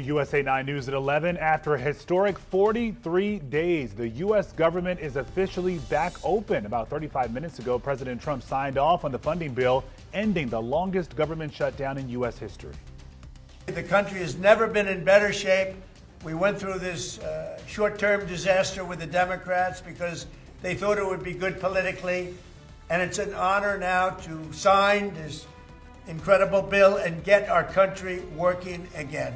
USA 9 News at 11. After a historic 43 days, the U.S. government is officially back open. About 35 minutes ago, President Trump signed off on the funding bill, ending the longest government shutdown in U.S. history. The country has never been in better shape. We went through this short-term disaster with the Democrats because they thought it would be good politically. And it's an honor now to sign this incredible bill and get our country working again.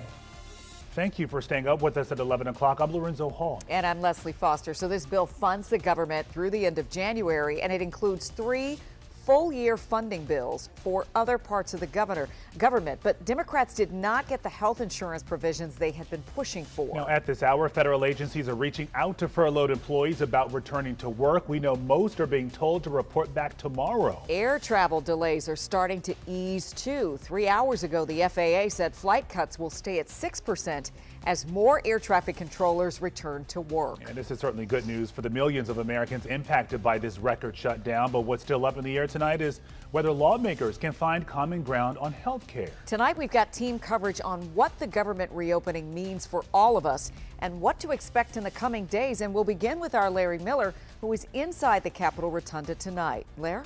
Thank you for staying up with us at 11 o'clock. I'm Lorenzo Hall. And I'm Leslie Foster. So this bill funds the government through the end of January, and it includes 3 full-year funding bills for other parts of the government. But Democrats did not get the health insurance provisions they had been pushing for. Now, at this hour, federal agencies are reaching out to furloughed employees about returning to work. We know most are being told to report back tomorrow. Air travel delays are starting to ease, too. 3 hours ago, the FAA said flight cuts will stay at 6% as more air traffic controllers return to work. And this is certainly good news for the millions of Americans impacted by this record shutdown. But what's still up in the air tonight is whether lawmakers can find common ground on health care. Tonight, we've got team coverage on what the government reopening means for all of us and what to expect in the coming days. And we'll begin with our Larry Miller, who is inside the Capitol Rotunda tonight. Larry?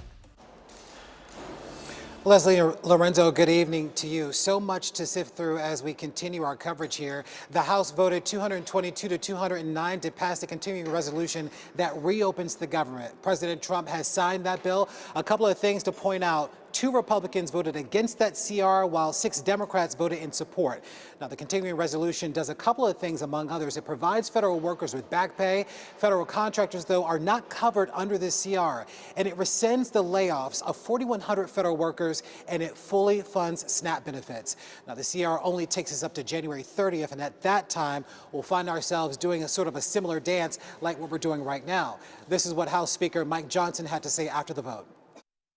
Leslie Lorenzo, good evening to you. So much to sift through as we continue our coverage here. The House voted 222 to 209 to pass a continuing resolution that reopens the government. President Trump has signed that bill. A couple of things to point out. 2 Republicans voted against that CR, while 6 Democrats voted in support. Now, the continuing resolution does a couple of things, among others. It provides federal workers with back pay. Federal contractors, though, are not covered under this CR. And it rescinds the layoffs of 4,100 federal workers, and it fully funds SNAP benefits. Now, the CR only takes us up to January 30th, and at that time, we'll find ourselves doing a sort of a similar dance like what we're doing right now. This is what House Speaker Mike Johnson had to say after the vote.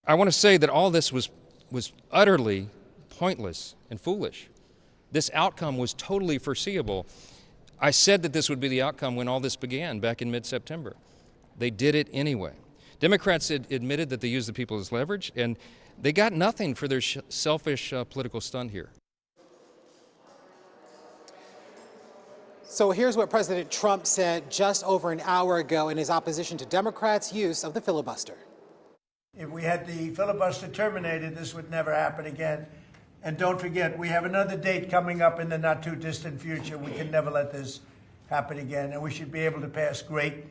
I want to say that all this was utterly pointless and foolish. This outcome was totally foreseeable. I said that this would be the outcome when all this began back in mid-September. They did it anyway. Democrats admitted that they used the people as leverage, and they got nothing for their selfish political stunt here. So here's what President Trump said just over an hour ago in his opposition to Democrats' use of the filibuster. If we had the filibuster terminated, this would never happen again. And don't forget, we have another date coming up in the not too distant future. We can never let this happen again. And we should be able to pass great,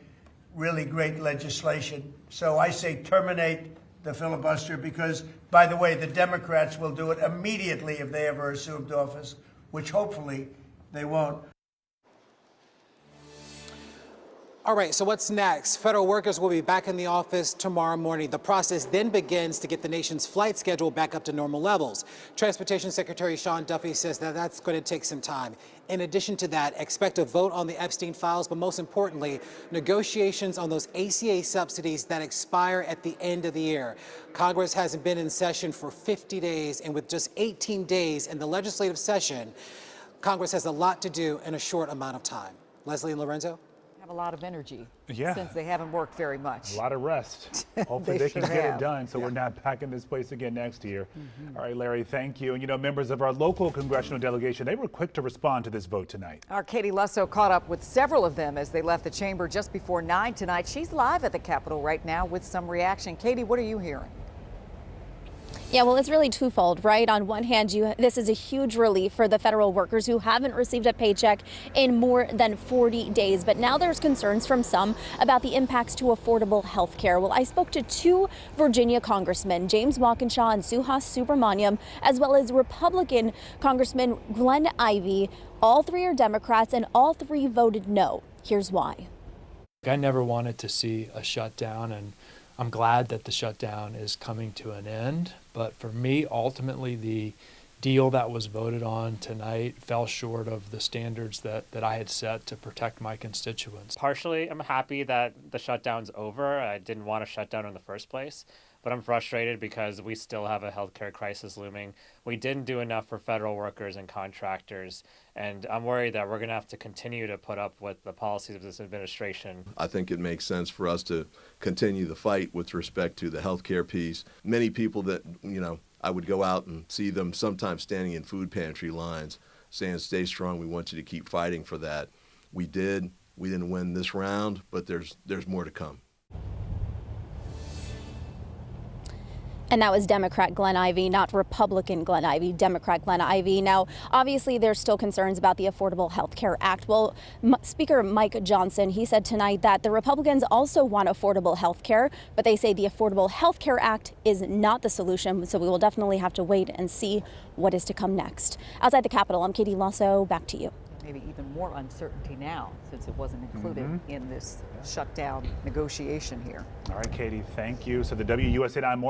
really great legislation. So I say terminate the filibuster because, by the way, the Democrats will do it immediately if they ever assumed office, which hopefully they won't. All right, so what's next? Federal workers will be back in the office tomorrow morning. The process then begins to get the nation's flight schedule back up to normal levels. Transportation Secretary Sean Duffy says that that's going to take some time. In addition to that, expect a vote on the Epstein files, but most importantly, negotiations on those ACA subsidies that expire at the end of the year. Congress hasn't been in session for 50 days, and with just 18 days in the legislative session, Congress has a lot to do in a short amount of time. Leslie and Lorenzo? A lot of energy Yeah. since they haven't worked very much. A lot of rest. Hopefully they can sure get have. it done so Yeah. we're not back in this place again next year. All right, Larry, thank you. And you know, members of our local congressional delegation, they were quick to respond to this vote tonight. Our Katie Lusso caught up with several of them as they left the chamber just before 9 tonight. She's live at the Capitol right now with some reaction. Katie, what are you hearing? Yeah, well, it's really twofold, right? On one hand, this is a huge relief for the federal workers who haven't received a paycheck in more than 40 days. But now there's concerns from some about the impacts to affordable health care. Well, I spoke to 2 Virginia congressmen, James Walkinshaw and Suhas Subramaniam, as well as Republican Congressman Glenn Ivey. All 3 are Democrats and all 3 voted no. Here's why. I never wanted to see a shutdown, and I'm glad that the shutdown is coming to an end. But for me, ultimately, the deal that was voted on tonight fell short of the standards that I had set to protect my constituents. Partially, I'm happy that the shutdown's over. I didn't want a shutdown in the first place, but I'm frustrated because we still have a healthcare crisis looming. We didn't do enough for federal workers and contractors, and I'm worried that we're going to have to continue to put up with the policies of this administration. I think it makes sense for us to continue the fight with respect to the healthcare piece. Many people that, I would go out and see them sometimes standing in food pantry lines saying stay strong. We want you to keep fighting for that. We did. We didn't win this round, but there's more to come. And that was Democrat Glenn Ivey, not Republican Glenn Ivey, Democrat Glenn Ivey. Now, obviously, there's still concerns about the Affordable Health Care Act. Well, Speaker Mike Johnson, he said tonight that the Republicans also want affordable health care, but they say the Affordable Health Care Act is not the solution. So we will definitely have to wait and see what is to come next. Outside the Capitol, I'm Katie Lasso. Back to you. Maybe even more uncertainty now since it wasn't included in this shutdown negotiation here. All right, Katie, thank you. So the WUSA 9 Morning